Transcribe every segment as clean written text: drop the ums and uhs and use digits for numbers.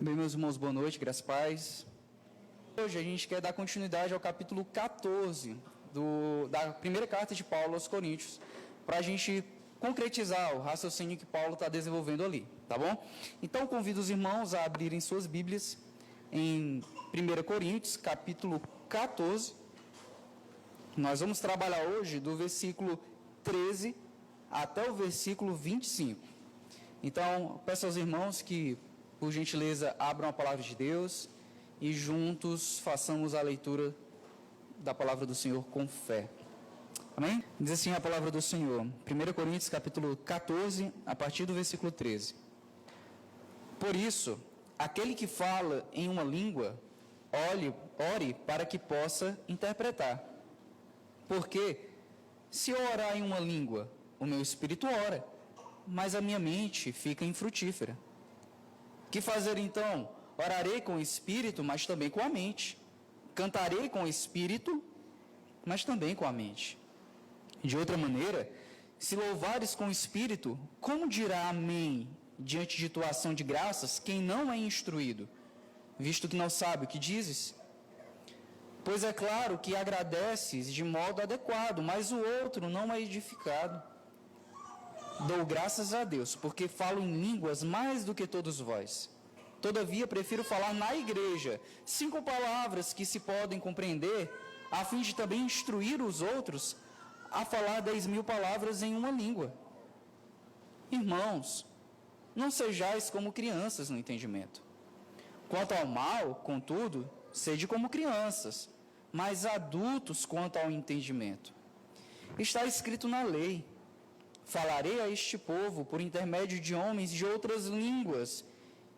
Bem, meus irmãos, boa noite, graças e paz. Hoje a gente quer dar continuidade ao capítulo 14 da primeira carta de Paulo aos Coríntios, para a gente concretizar o raciocínio que Paulo está desenvolvendo ali, tá bom? Então, convido os irmãos a abrirem suas Bíblias em 1 Coríntios, capítulo 14. Nós vamos trabalhar hoje do versículo 13 até o versículo 25. Então, peço aos irmãos que, por gentileza, abram a palavra de Deus e juntos façamos a leitura da palavra do Senhor com fé. Amém? Diz assim a palavra do Senhor, 1 Coríntios capítulo 14, a partir do versículo 13. Por isso, aquele que fala em uma língua, ore para que possa interpretar. Porque, se eu orar em uma língua, o meu espírito ora, mas a minha mente fica infrutífera. Que fazer então? Orarei com o espírito, mas também com a mente. Cantarei com o espírito, mas também com a mente. De outra maneira, se louvares com o espírito, como dirá amém diante de tua ação de graças quem não é instruído, visto que não sabe o que dizes? Pois é claro que agradeces de modo adequado, mas o outro não é edificado. Dou graças a Deus, porque falo em línguas mais do que todos vós. Todavia, prefiro falar na igreja 5 palavras que se podem compreender, a fim de também instruir os outros a falar 10.000 palavras em uma língua. Irmãos, não sejais como crianças no entendimento. Quanto ao mal, contudo, sede como crianças, mas adultos quanto ao entendimento. Está escrito na lei: falarei a este povo por intermédio de homens de outras línguas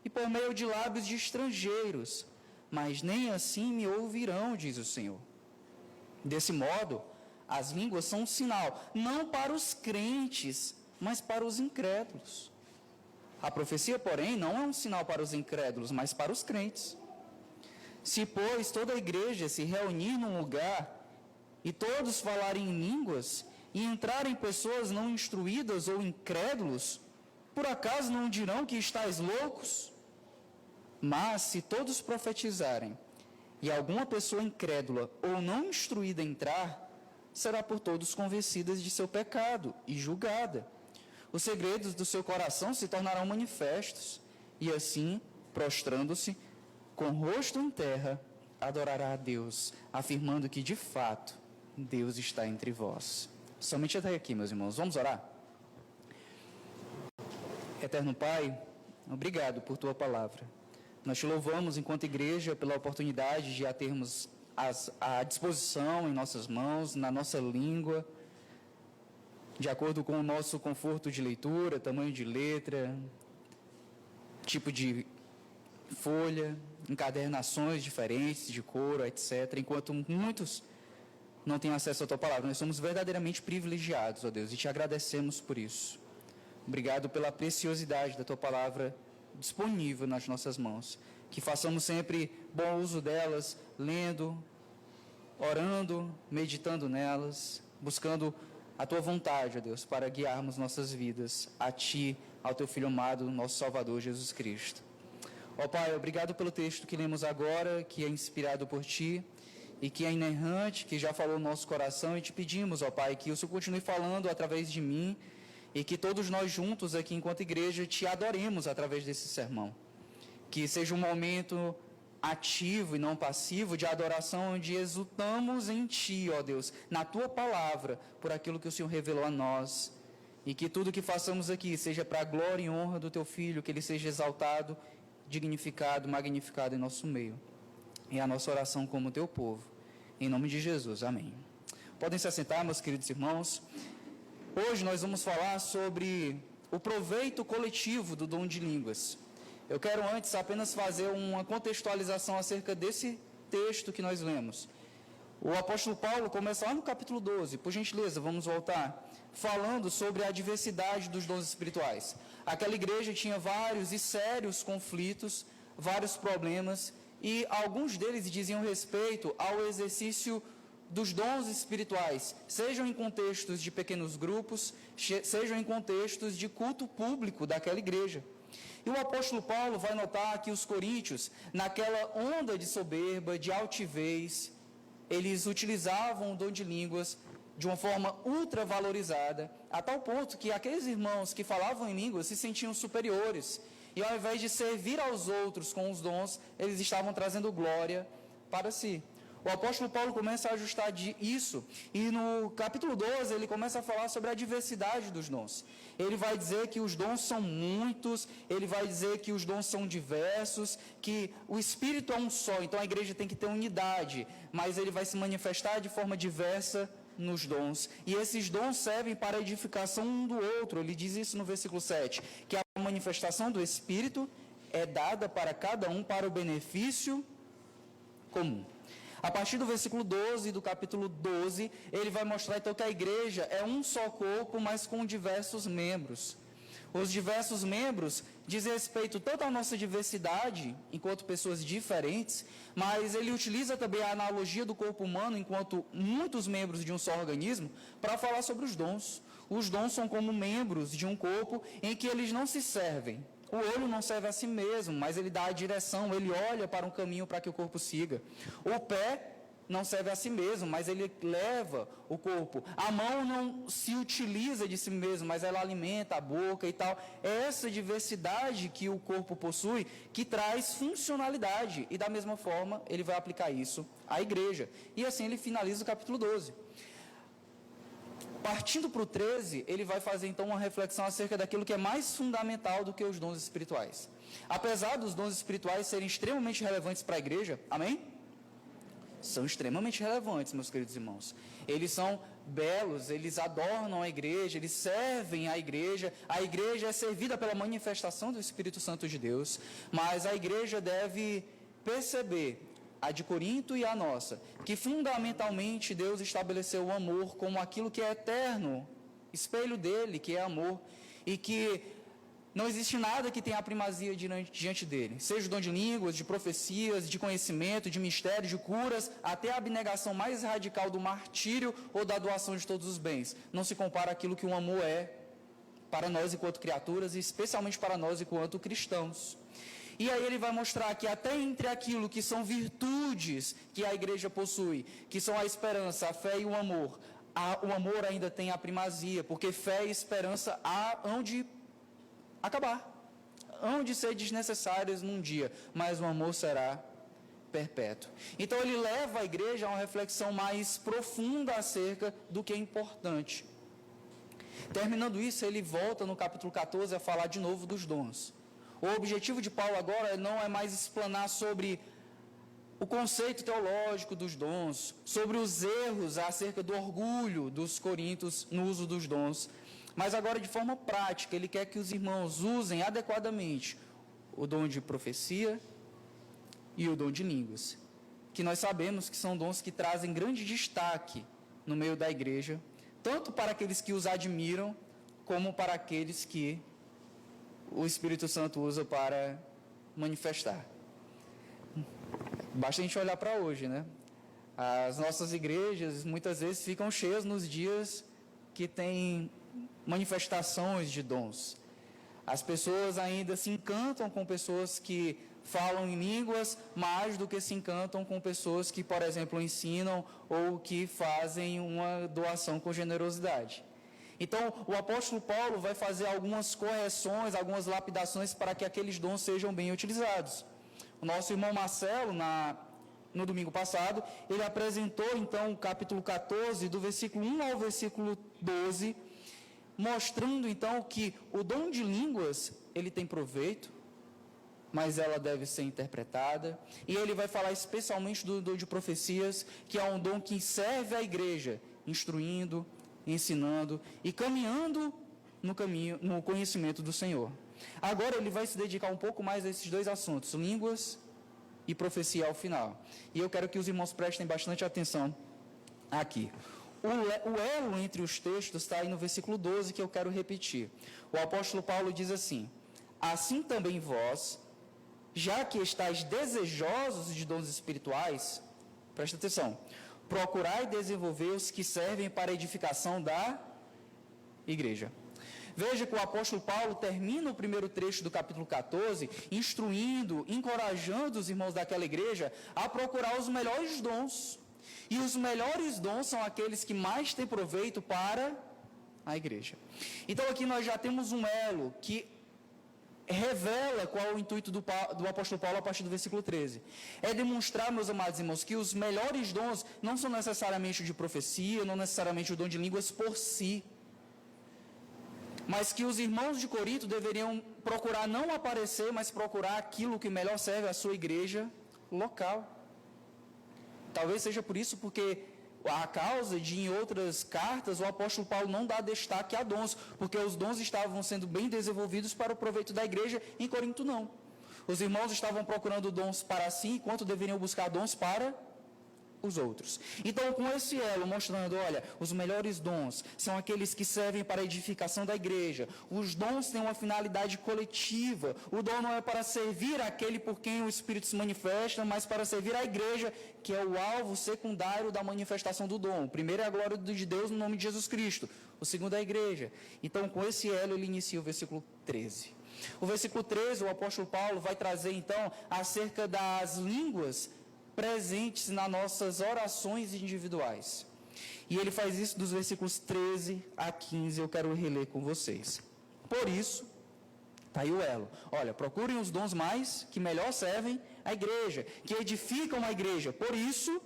e por meio de lábios de estrangeiros, mas nem assim me ouvirão, diz o Senhor. Desse modo, as línguas são um sinal, não para os crentes, mas para os incrédulos. A profecia, porém, não é um sinal para os incrédulos, mas para os crentes. Se, pois, toda a igreja se reunir num lugar e todos falarem em línguas, e entrarem pessoas não instruídas ou incrédulos, por acaso não dirão que estáis loucos? Mas se todos profetizarem, e alguma pessoa incrédula ou não instruída entrar, será por todos convencida de seu pecado e julgada. Os segredos do seu coração se tornarão manifestos, e assim, prostrando-se, com o rosto em terra, adorará a Deus, afirmando que, de fato, Deus está entre vós. Somente até aqui, meus irmãos. Vamos orar? Eterno Pai, obrigado por Tua palavra. Nós Te louvamos, enquanto igreja, pela oportunidade de a termos à disposição em nossas mãos, na nossa língua, de acordo com o nosso conforto de leitura, tamanho de letra, tipo de folha, encadernações diferentes de couro, etc. Enquanto muitos não tem acesso à Tua palavra. Nós somos verdadeiramente privilegiados, ó Deus, e Te agradecemos por isso. Obrigado pela preciosidade da Tua palavra disponível nas nossas mãos. Que façamos sempre bom uso delas, lendo, orando, meditando nelas, buscando a Tua vontade, ó Deus, para guiarmos nossas vidas a Ti, ao Teu Filho amado, nosso Salvador, Jesus Cristo. Ó Pai, obrigado pelo texto que lemos agora, que é inspirado por Ti, e que é inerrante, que já falou no nosso coração, e Te pedimos, ó Pai, que o Senhor continue falando através de mim, e que todos nós juntos aqui, enquanto igreja, Te adoremos através desse sermão. Que seja um momento ativo e não passivo de adoração, onde exultamos em Ti, ó Deus, na Tua palavra, por aquilo que o Senhor revelou a nós, e que tudo que façamos aqui seja para a glória e honra do Teu Filho, que Ele seja exaltado, dignificado, magnificado em nosso meio. E a nossa oração como Teu povo. Em nome de Jesus, amém. Podem se assentar, meus queridos irmãos. Hoje nós vamos falar sobre o proveito coletivo do dom de línguas. Eu quero antes apenas fazer uma contextualização acerca desse texto que nós lemos. O apóstolo Paulo começa lá no capítulo 12, por gentileza, vamos voltar, falando sobre a diversidade dos dons espirituais. Aquela igreja tinha vários e sérios conflitos, vários problemas, e alguns deles diziam respeito ao exercício dos dons espirituais, sejam em contextos de pequenos grupos, sejam em contextos de culto público daquela igreja. E o apóstolo Paulo vai notar que os coríntios, naquela onda de soberba, de altivez, eles utilizavam o dom de línguas de uma forma ultra valorizada, a tal ponto que aqueles irmãos que falavam em línguas se sentiam superiores. E ao invés de servir aos outros com os dons, eles estavam trazendo glória para si. O apóstolo Paulo começa a ajustar isso, e no capítulo 12 ele começa a falar sobre a diversidade dos dons. Ele vai dizer que os dons são muitos, ele vai dizer que os dons são diversos, que o Espírito é um só, então a igreja tem que ter unidade, mas ele vai se manifestar de forma diversa nos dons, e esses dons servem para a edificação um do outro. Ele diz isso no versículo 7, que a manifestação do Espírito é dada para cada um para o benefício comum. A partir do versículo 12 do capítulo 12, ele vai mostrar então que a igreja é um só corpo, mas com diversos membros. Os diversos membros dizem respeito tanto à nossa diversidade, enquanto pessoas diferentes, mas ele utiliza também a analogia do corpo humano, enquanto muitos membros de um só organismo, para falar sobre os dons. Os dons são como membros de um corpo em que eles não se servem. O olho não serve a si mesmo, mas ele dá a direção, ele olha para um caminho para que o corpo siga. O pé não serve a si mesmo, mas ele leva o corpo. A mão não se utiliza de si mesmo, mas ela alimenta a boca e tal. É essa diversidade que o corpo possui que traz funcionalidade. E da mesma forma, ele vai aplicar isso à igreja. E assim ele finaliza o capítulo 12. Partindo para o 13, ele vai fazer então uma reflexão acerca daquilo que é mais fundamental do que os dons espirituais. Apesar dos dons espirituais serem extremamente relevantes para a igreja, amém? São extremamente relevantes, meus queridos irmãos. Eles são belos, eles adornam a igreja, eles servem a igreja é servida pela manifestação do Espírito Santo de Deus, mas a igreja deve perceber, a de Corinto e a nossa, que fundamentalmente Deus estabeleceu o amor como aquilo que é eterno, espelho dele, que é amor, e que não existe nada que tenha a primazia diante dele, seja o dom de línguas, de profecias, de conhecimento, de mistérios, de curas, até a abnegação mais radical do martírio ou da doação de todos os bens. Não se compara àquilo que o amor é para nós enquanto criaturas e especialmente para nós enquanto cristãos. E aí ele vai mostrar que até entre aquilo que são virtudes que a igreja possui, que são a esperança, a fé e o amor ainda tem a primazia, porque fé e esperança hão de acabar, hão de ser desnecessárias num dia, mas o amor será perpétuo. Então ele leva a igreja a uma reflexão mais profunda acerca do que é importante. Terminando isso, ele volta no capítulo 14 a falar de novo dos dons. O objetivo de Paulo agora não é mais explanar sobre o conceito teológico dos dons, sobre os erros acerca do orgulho dos coríntios no uso dos dons, mas agora de forma prática. Ele quer que os irmãos usem adequadamente o dom de profecia e o dom de línguas, que nós sabemos que são dons que trazem grande destaque no meio da igreja, tanto para aqueles que os admiram, como para aqueles que o Espírito Santo usa para manifestar. Basta a gente olhar para hoje, né? As nossas igrejas muitas vezes ficam cheias nos dias que tem manifestações de dons. As pessoas ainda se encantam com pessoas que falam em línguas mais do que se encantam com pessoas que, por exemplo, ensinam ou que fazem uma doação com generosidade. Então, o apóstolo Paulo vai fazer algumas correções, algumas lapidações para que aqueles dons sejam bem utilizados. O nosso irmão Marcelo, no domingo passado, ele apresentou, então, o capítulo 14, do versículo 1 ao versículo 12, mostrando, então, que o dom de línguas, ele tem proveito, mas ela deve ser interpretada. E ele vai falar especialmente do dom de profecias, que é um dom que serve à igreja, instruindo, ensinando e caminhando no conhecimento do Senhor. Agora ele vai se dedicar um pouco mais a esses dois assuntos, línguas e profecia ao final. E eu quero que os irmãos prestem bastante atenção aqui. O elo entre os textos está aí no versículo 12, que eu quero repetir. O apóstolo Paulo diz assim: assim também vós, já que estáis desejosos de dons espirituais, presta atenção, procurai desenvolver os que servem para a edificação da igreja. Veja que o apóstolo Paulo termina o primeiro trecho do capítulo 14, instruindo, encorajando os irmãos daquela igreja a procurar os melhores dons. E os melhores dons são aqueles que mais têm proveito para a igreja. Então aqui nós já temos um elo que revela qual é o intuito do apóstolo Paulo a partir do versículo 13. É demonstrar, meus amados irmãos, que os melhores dons não são necessariamente o de profecia, não necessariamente o dom de línguas por si, mas que os irmãos de Corinto deveriam procurar não aparecer, mas procurar aquilo que melhor serve à sua igreja local. Talvez seja por isso, porque a causa de, em outras cartas, o apóstolo Paulo não dá destaque a dons, porque os dons estavam sendo bem desenvolvidos para o proveito da igreja, em Corinto não. Os irmãos estavam procurando dons para si, enquanto deveriam buscar dons para os outros. Então, com esse elo mostrando, olha, os melhores dons são aqueles que servem para a edificação da igreja. Os dons têm uma finalidade coletiva. O dom não é para servir aquele por quem o Espírito se manifesta, mas para servir a igreja, que é o alvo secundário da manifestação do dom. O primeiro é a glória de Deus no nome de Jesus Cristo. O segundo é a igreja. Então, com esse elo, ele inicia o versículo 13. O versículo 13, o apóstolo Paulo vai trazer, então, acerca das línguas presentes nas nossas orações individuais. E ele faz isso dos versículos 13 a 15, eu quero reler com vocês. Por isso, está aí o elo. Olha, procurem os dons mais que melhor servem a igreja, que edificam a igreja. Por isso,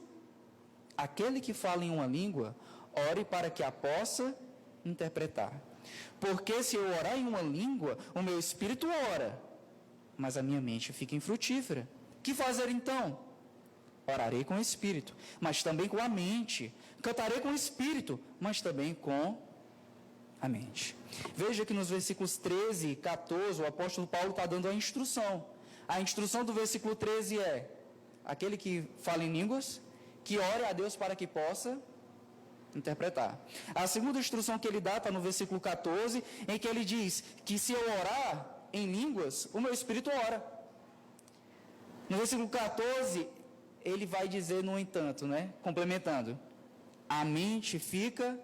aquele que fala em uma língua, ore para que a possa interpretar. Porque se eu orar em uma língua, o meu espírito ora, mas a minha mente fica infrutífera. Que fazer então? Orarei com o espírito, mas também com a mente. Cantarei com o espírito, mas também com a mente. Veja que nos versículos 13 e 14, o apóstolo Paulo está dando a instrução. A instrução do versículo 13 é: aquele que fala em línguas, que ore a Deus para que possa interpretar. A segunda instrução que ele dá está no versículo 14, em que ele diz que se eu orar em línguas, o meu espírito ora. No versículo 14, ele vai dizer, no entanto, complementando, a mente fica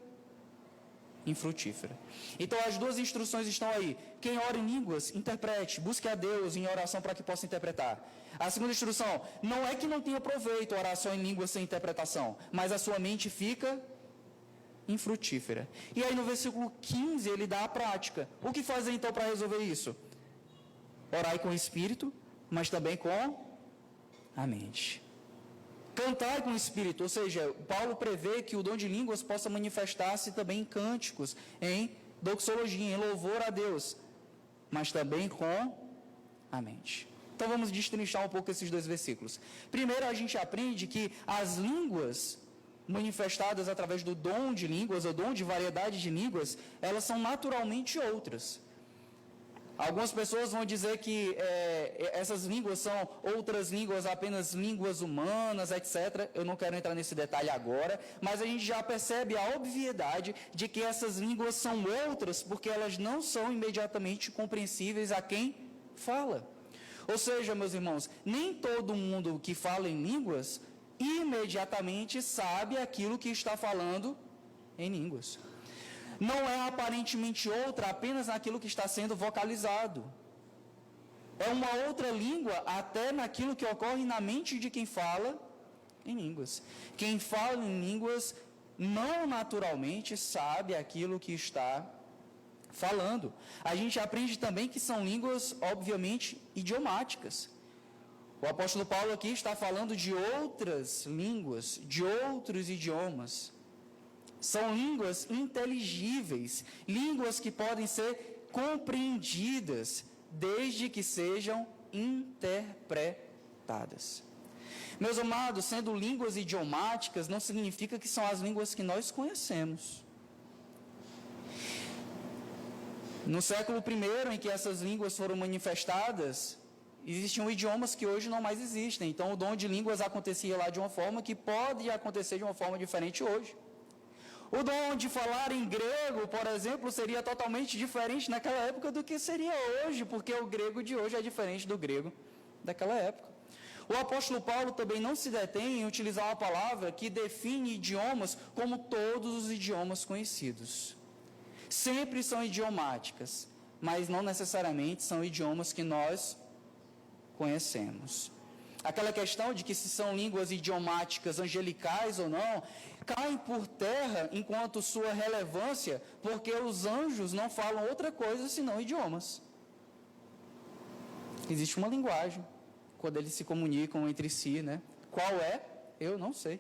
infrutífera. Então, as duas instruções estão aí. Quem ora em línguas, interprete, busque a Deus em oração para que possa interpretar. A segunda instrução, não é que não tenha proveito a oração em línguas sem interpretação, mas a sua mente fica infrutífera. E aí, no versículo 15, ele dá a prática. O que fazer, então, para resolver isso? Orai com o espírito, mas também com a mente. Cantar com o espírito, ou seja, Paulo prevê que o dom de línguas possa manifestar-se também em cânticos, em doxologia, em louvor a Deus, mas também com a mente. Então vamos destrinchar um pouco esses dois versículos. Primeiro, a gente aprende que as línguas manifestadas através do dom de línguas, ou dom de variedade de línguas, elas são naturalmente outras. Algumas pessoas vão dizer que essas línguas são outras línguas, apenas línguas humanas, etc. Eu não quero entrar nesse detalhe agora, mas a gente já percebe a obviedade de que essas línguas são outras, porque elas não são imediatamente compreensíveis a quem fala. Ou seja, meus irmãos, nem todo mundo que fala em línguas imediatamente sabe aquilo que está falando em línguas. Não é aparentemente outra apenas naquilo que está sendo vocalizado. É uma outra língua até naquilo que ocorre na mente de quem fala em línguas. Quem fala em línguas não naturalmente sabe aquilo que está falando. A gente aprende também que são línguas, obviamente, idiomáticas. O apóstolo Paulo aqui está falando de outras línguas, de outros idiomas. São línguas inteligíveis, línguas que podem ser compreendidas, desde que sejam interpretadas. Meus amados, sendo línguas idiomáticas, não significa que são as línguas que nós conhecemos. No século I, em que essas línguas foram manifestadas, existiam idiomas que hoje não mais existem. Então, o dom de línguas acontecia lá de uma forma que pode acontecer de uma forma diferente hoje. O dom de falar em grego, por exemplo, seria totalmente diferente naquela época do que seria hoje, porque o grego de hoje é diferente do grego daquela época. O apóstolo Paulo também não se detém em utilizar uma palavra que define idiomas como todos os idiomas conhecidos. sempre são idiomáticas, mas não necessariamente são idiomas que nós conhecemos. Aquela questão de que se são línguas idiomáticas angelicais ou não, caem por terra enquanto sua relevância, porque os anjos não falam outra coisa senão idiomas. Existe uma linguagem, quando eles se comunicam entre si, né? Qual é? Eu não sei.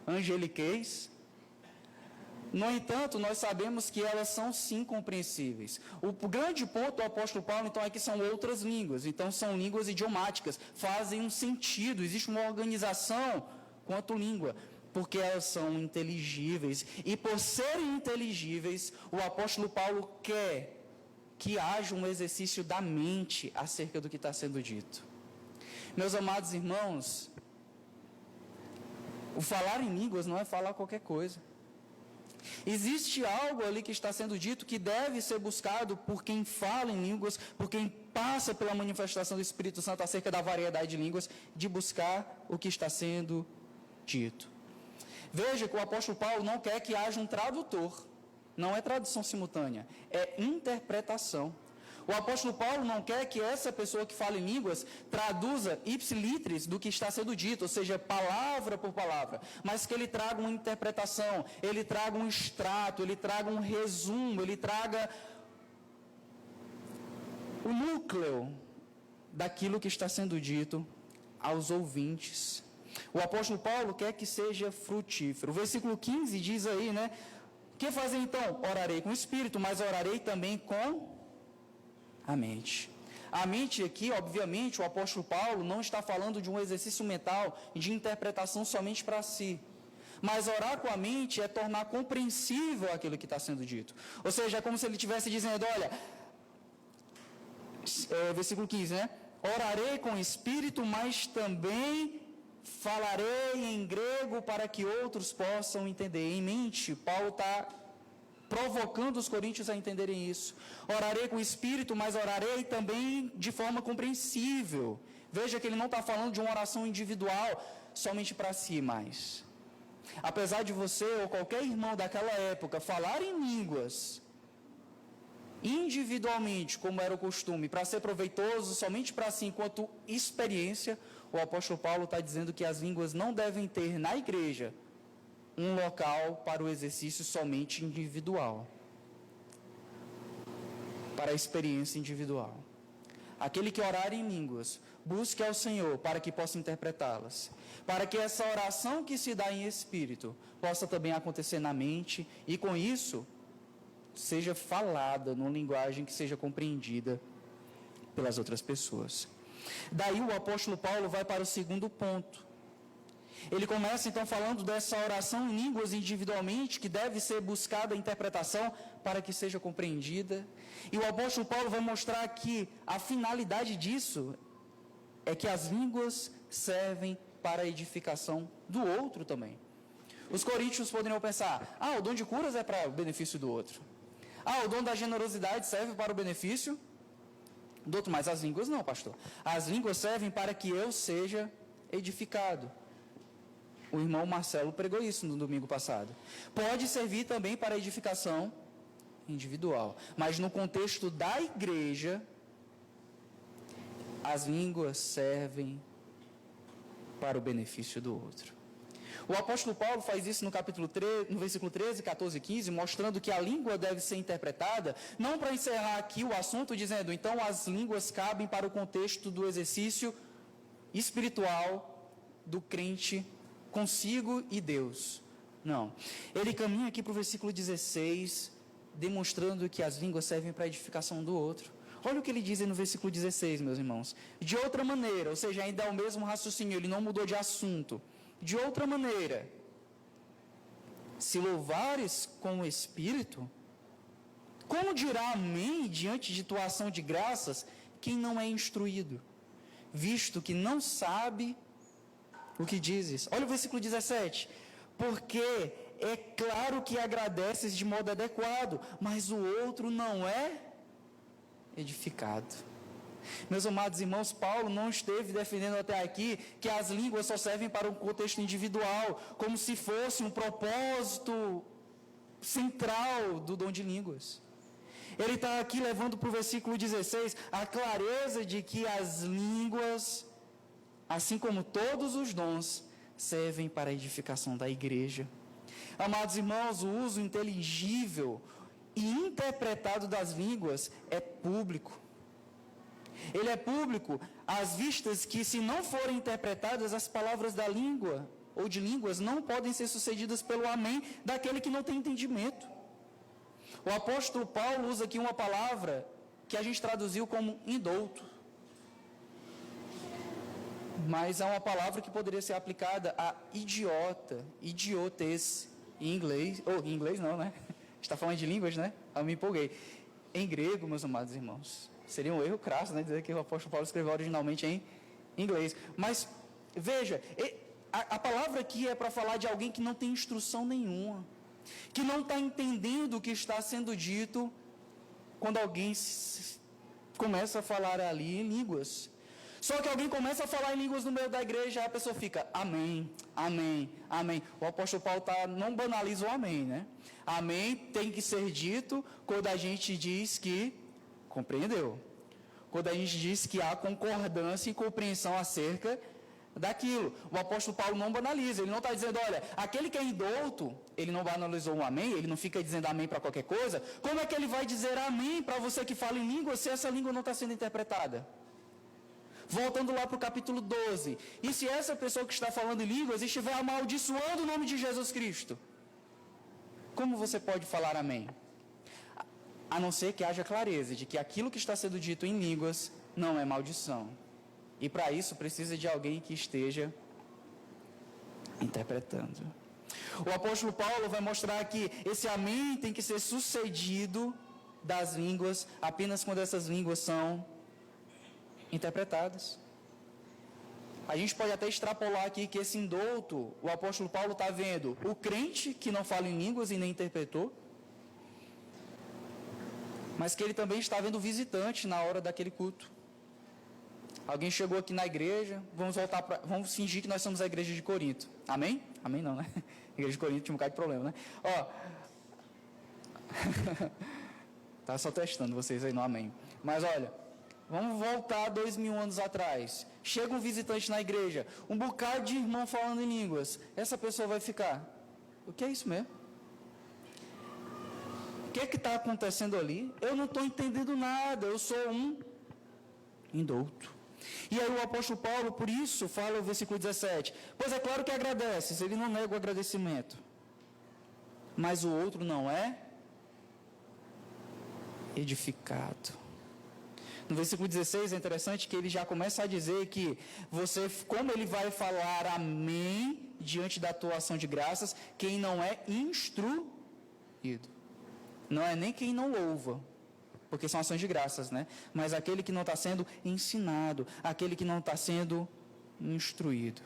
Angeliquez. No entanto, nós sabemos que elas são sim compreensíveis. O grande ponto do apóstolo Paulo, então, é que são outras línguas. Então, são línguas idiomáticas, fazem um sentido, existe uma organização quanto língua, porque elas são inteligíveis. E por serem inteligíveis, o apóstolo Paulo quer que haja um exercício da mente acerca do que está sendo dito. Meus amados irmãos, o falar em línguas não é falar qualquer coisa. Existe algo ali que está sendo dito que deve ser buscado por quem fala em línguas, por quem passa pela manifestação do Espírito Santo acerca da variedade de línguas, de buscar o que está sendo dito. Veja que o apóstolo Paulo não quer que haja um tradutor, não é tradução simultânea, é interpretação. O apóstolo Paulo não quer que essa pessoa que fala em línguas traduza ipsilitris do que está sendo dito, ou seja, palavra por palavra, mas que ele traga uma interpretação, ele traga um extrato, ele traga um resumo, ele traga o núcleo daquilo que está sendo dito aos ouvintes. O apóstolo Paulo quer que seja frutífero. O versículo 15 diz aí, né? O que fazer então? Orarei com o Espírito, mas orarei também com a mente. A mente aqui, obviamente, o apóstolo Paulo não está falando de um exercício mental de interpretação somente para si. Mas orar com a mente é tornar compreensível aquilo que está sendo dito. Ou seja, é como se ele estivesse dizendo, olha, versículo 15, né? Orarei com o Espírito, mas também falarei em grego para que outros possam entender. Em mente, Paulo está provocando os coríntios a entenderem isso. Orarei com o Espírito, mas orarei também de forma compreensível. Veja que ele não está falando de uma oração individual, somente para si, mas apesar de você ou qualquer irmão daquela época falar em línguas individualmente, como era o costume, para ser proveitoso somente para si enquanto experiência, o apóstolo Paulo está dizendo que as línguas não devem ter na igreja um local para o exercício somente individual, para a experiência individual. Aquele que orar em línguas, busque ao Senhor para que possa interpretá-las, para que essa oração que se dá em espírito possa também acontecer na mente e com isso seja falada numa linguagem que seja compreendida pelas outras pessoas. Daí o apóstolo Paulo vai para o segundo ponto. Ele começa então falando dessa oração em línguas individualmente, que deve ser buscada a interpretação para que seja compreendida. E o apóstolo Paulo vai mostrar que a finalidade disso é que as línguas servem para a edificação do outro também. Os coríntios poderiam pensar, o dom de curas é para o benefício do outro. O dom da generosidade serve para o benefício do outro, mas as línguas não, pastor. As línguas servem para que eu seja edificado. O irmão Marcelo pregou isso no domingo passado. Pode servir também para edificação individual, mas no contexto da igreja, as línguas servem para o benefício do outro. O apóstolo Paulo faz isso no capítulo 3, no versículo 13, 14 e 15, mostrando que a língua deve ser interpretada, não para encerrar aqui o assunto, dizendo, então as línguas cabem para o contexto do exercício espiritual do crente consigo e Deus. Não. Ele caminha aqui para o versículo 16, demonstrando que as línguas servem para a edificação do outro. Olha o que ele diz no versículo 16, meus irmãos. De outra maneira, ou seja, ainda é o mesmo raciocínio, ele não mudou de assunto. De outra maneira, se louvares com o Espírito, como dirá amém diante de tua ação de graças quem não é instruído, visto que não sabe o que dizes? Olha o versículo 17. Porque é claro que agradeces de modo adequado, mas o outro não é edificado. Meus amados irmãos, Paulo não esteve defendendo até aqui que as línguas só servem para um contexto individual, como se fosse um propósito central do dom de línguas. Ele está aqui levando para o versículo 16 a clareza de que as línguas, assim como todos os dons, servem para a edificação da igreja. Amados irmãos, o uso inteligível e interpretado das línguas é público. Ele é público às vistas que, se não forem interpretadas, as palavras da língua ou de línguas não podem ser sucedidas pelo amém daquele que não tem entendimento. O apóstolo Paulo usa aqui uma palavra que a gente traduziu como indouto. Mas é uma palavra que poderia ser aplicada a idiota, idiotes, em inglês. Em inglês não, né? Está falando de línguas, né? Eu me empolguei. Em grego, meus amados irmãos. Seria um erro crasso, né? Dizer que o apóstolo Paulo escreveu originalmente em inglês. Mas, veja, a palavra aqui é para falar de alguém que não tem instrução nenhuma, que não está entendendo o que está sendo dito quando alguém começa a falar ali em línguas. Só que alguém começa a falar em línguas no meio da igreja, a pessoa fica, amém, amém, amém. O apóstolo Paulo não banaliza o amém, né? Amém tem que ser dito quando a gente diz que compreendeu. Quando a gente diz que há concordância e compreensão acerca daquilo. O apóstolo Paulo não banaliza, ele não está dizendo, olha, aquele que é indouto, ele não banalizou um amém, ele não fica dizendo amém para qualquer coisa. Como é que ele vai dizer amém para você que fala em língua se essa língua não está sendo interpretada? Voltando lá para o capítulo 12. E se essa pessoa que está falando em línguas estiver amaldiçoando o nome de Jesus Cristo? Como você pode falar amém? A não ser que haja clareza de que aquilo que está sendo dito em línguas não é maldição. E para isso precisa de alguém que esteja interpretando. O apóstolo Paulo vai mostrar que esse amém tem que ser sucedido das línguas apenas quando essas línguas são interpretadas. A gente pode até extrapolar aqui que esse indouto, o apóstolo Paulo está vendo o crente que não fala em línguas e nem interpretou, mas que ele também está vendo o visitante na hora daquele culto. Alguém chegou aqui na igreja, vamos fingir que nós somos a igreja de Corinto. Amém? Amém não, né? A igreja de Corinto tinha um bocado de problema, né? Tá só testando vocês aí no amém. Mas olha, vamos voltar 2000 anos atrás. Chega um visitante na igreja, um bocado de irmão falando em línguas. Essa pessoa vai ficar, o que é isso mesmo? O que é que está acontecendo ali? Eu não estou entendendo nada, eu sou um indouto. E aí o apóstolo Paulo, por isso, fala o versículo 17, pois é claro que agradeces, ele não nega o agradecimento, mas o outro não é edificado. No versículo 16 é interessante que ele já começa a dizer que você, como ele vai falar amém diante da tua ação de graças, quem não é instruído. Não é nem quem não louva, porque são ações de graças, né? Mas aquele que não está sendo ensinado, aquele que não está sendo instruído.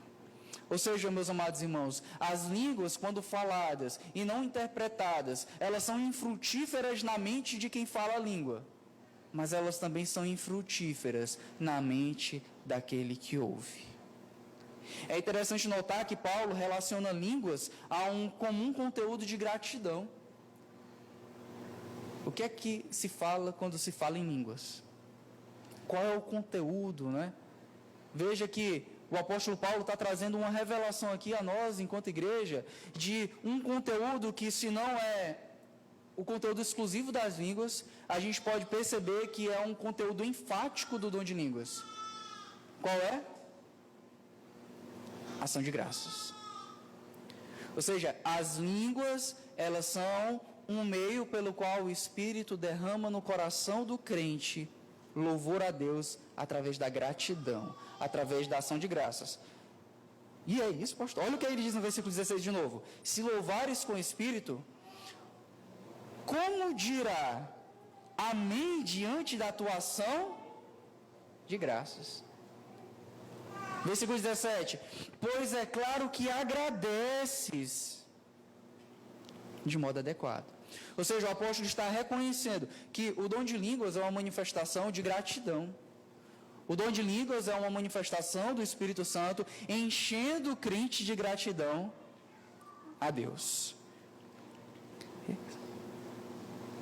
Ou seja, meus amados irmãos, as línguas, quando faladas e não interpretadas, elas são infrutíferas na mente de quem fala a língua, mas elas também são infrutíferas na mente daquele que ouve. É interessante notar que Paulo relaciona línguas a um comum conteúdo de gratidão. O que é que se fala quando se fala em línguas? Qual é o conteúdo, né? Veja que o apóstolo Paulo está trazendo uma revelação aqui a nós, enquanto igreja, de um conteúdo que, se não é o conteúdo exclusivo das línguas, a gente pode perceber que é um conteúdo enfático do dom de línguas. Qual é? Ação de graças. Ou seja, as línguas, elas são um meio pelo qual o Espírito derrama no coração do crente louvor a Deus através da gratidão, através da ação de graças. E é isso, pastor. Olha o que ele diz no versículo 16 de novo. Se louvares com o Espírito, como dirá amém diante da tua ação de graças? Versículo 17. Pois é claro que agradeces de modo adequado. Ou seja, o apóstolo está reconhecendo que o dom de línguas é uma manifestação de gratidão. O dom de línguas é uma manifestação do Espírito Santo enchendo o crente de gratidão a Deus.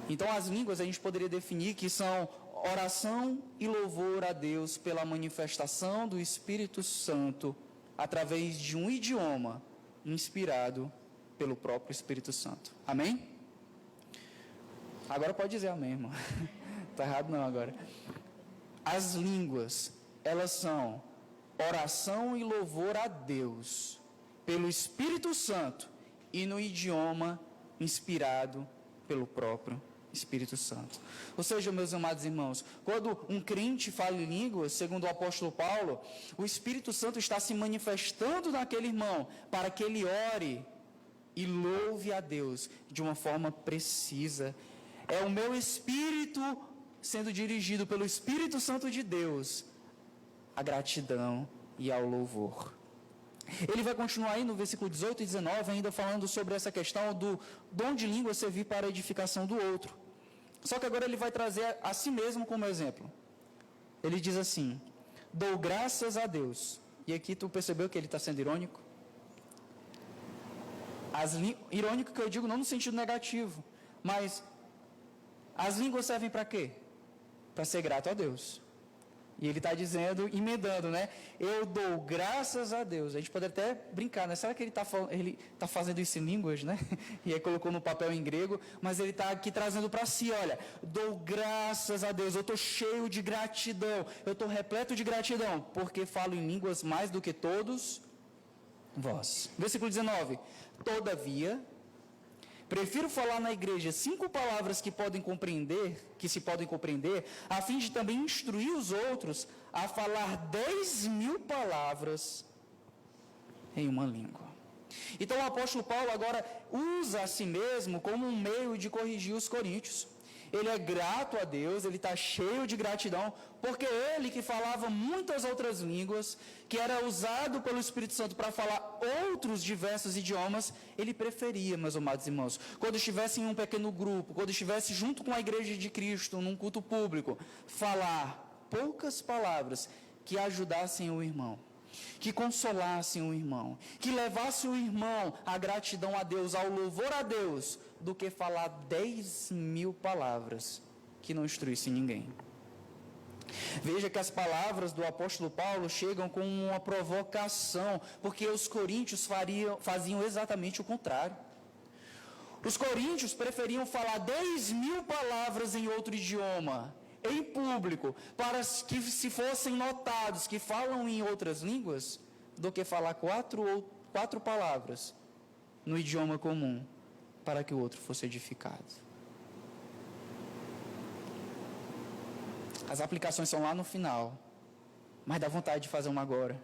Então, as línguas a gente poderia definir que são oração e louvor a Deus pela manifestação do Espírito Santo através de um idioma inspirado pelo próprio Espírito Santo. Amém? Agora pode dizer amém, irmão. Está errado não agora. As línguas, elas são oração e louvor a Deus pelo Espírito Santo e no idioma inspirado pelo próprio Espírito Santo. Ou seja, meus amados irmãos, quando um crente fala em línguas, segundo o apóstolo Paulo, o Espírito Santo está se manifestando naquele irmão para que ele ore e louve a Deus de uma forma precisa. É o meu espírito sendo dirigido pelo Espírito Santo de Deus à gratidão e ao louvor. Ele vai continuar aí no versículo 18 e 19, ainda falando sobre essa questão do dom de língua servir para a edificação do outro. Só que agora ele vai trazer a si mesmo como exemplo. Ele diz assim: dou graças a Deus. E aqui tu percebeu que ele está sendo irônico? Irônico que eu digo não no sentido negativo, mas as línguas servem para quê? Para ser grato a Deus. E ele está dizendo, emendando, né? Eu dou graças a Deus. A gente pode até brincar, né? Será que ele está fazendo isso em línguas, né? E aí colocou no papel em grego, mas ele está aqui trazendo para si, olha, dou graças a Deus, eu estou cheio de gratidão, eu estou repleto de gratidão, porque falo em línguas mais do que todos vós. Versículo 19. Todavia, prefiro falar na igreja 5 palavras que se podem compreender, a fim de também instruir os outros a falar 10.000 palavras em uma língua. Então o apóstolo Paulo agora usa a si mesmo como um meio de corrigir os coríntios. Ele é grato a Deus, ele está cheio de gratidão, porque ele que falava muitas outras línguas, que era usado pelo Espírito Santo para falar outros diversos idiomas, ele preferia, meus amados irmãos, quando estivesse em um pequeno grupo, quando estivesse junto com a igreja de Cristo, num culto público, falar poucas palavras que ajudassem o irmão, que consolassem o irmão, que levassem o irmão à gratidão a Deus, ao louvor a Deus, do que falar 10.000 palavras que não instruíssem ninguém. Veja que as palavras do apóstolo Paulo chegam com uma provocação, porque os coríntios faziam exatamente o contrário. Os coríntios preferiam falar 10.000 palavras em outro idioma, em público, para que se fossem notados que falam em outras línguas, do que falar quatro palavras no idioma comum, para que o outro fosse edificado. As aplicações são lá no final, mas dá vontade de fazer uma agora.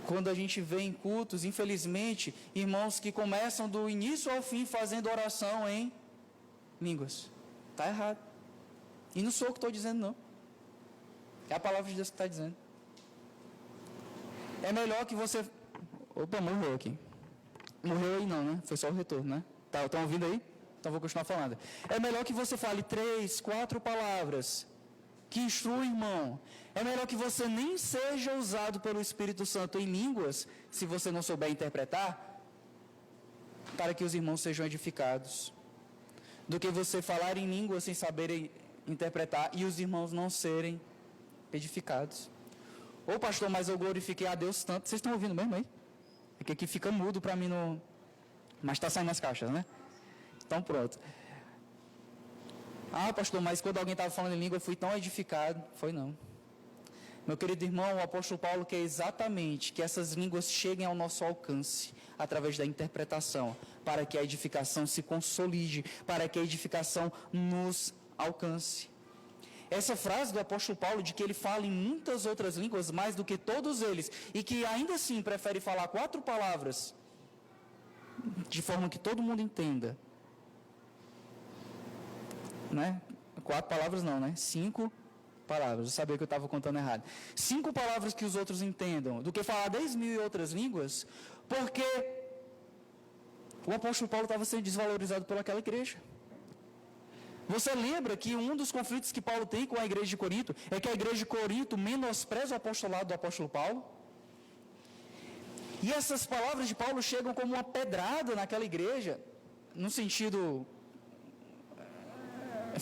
Quando a gente vê em cultos, infelizmente, irmãos que começam do início ao fim fazendo oração em línguas. Está errado. E não sou eu que estou dizendo, não. É a palavra de Deus que está dizendo. É melhor que você... Opa, morreu aqui. Morreu aí não, né? Foi só o retorno, né? Tá, estão ouvindo aí? Então vou continuar falando. É melhor que você fale 3, 4 palavras que instrua o irmão. É melhor que você nem seja usado pelo Espírito Santo em línguas, se você não souber interpretar, para que os irmãos sejam edificados, do que você falar em línguas sem saber interpretar e os irmãos não serem edificados. Ô pastor, mas eu glorifiquei a Deus tanto. Vocês estão ouvindo mesmo aí? É que aqui fica mudo para mim no... Mas está saindo nas caixas, né? Então pronto. Ah, pastor, mas quando alguém estava falando em língua eu fui tão edificado. Foi não. Meu querido irmão, o apóstolo Paulo quer exatamente que essas línguas cheguem ao nosso alcance, através da interpretação, para que a edificação se consolide, para que a edificação nos alcance. Essa frase do apóstolo Paulo, de que ele fala em muitas outras línguas, mais do que todos eles, e que ainda assim prefere falar 4 palavras, de forma que todo mundo entenda, né? 4 palavras não, né? 5 palavras, eu sabia que eu estava contando errado. 5 palavras que os outros entendam, do que falar 10.000 e outras línguas, porque o apóstolo Paulo estava sendo desvalorizado pelaquela igreja. Você lembra que um dos conflitos que Paulo tem com a igreja de Corinto é que a igreja de Corinto menospreza o apostolado do apóstolo Paulo? E essas palavras de Paulo chegam como uma pedrada naquela igreja, no sentido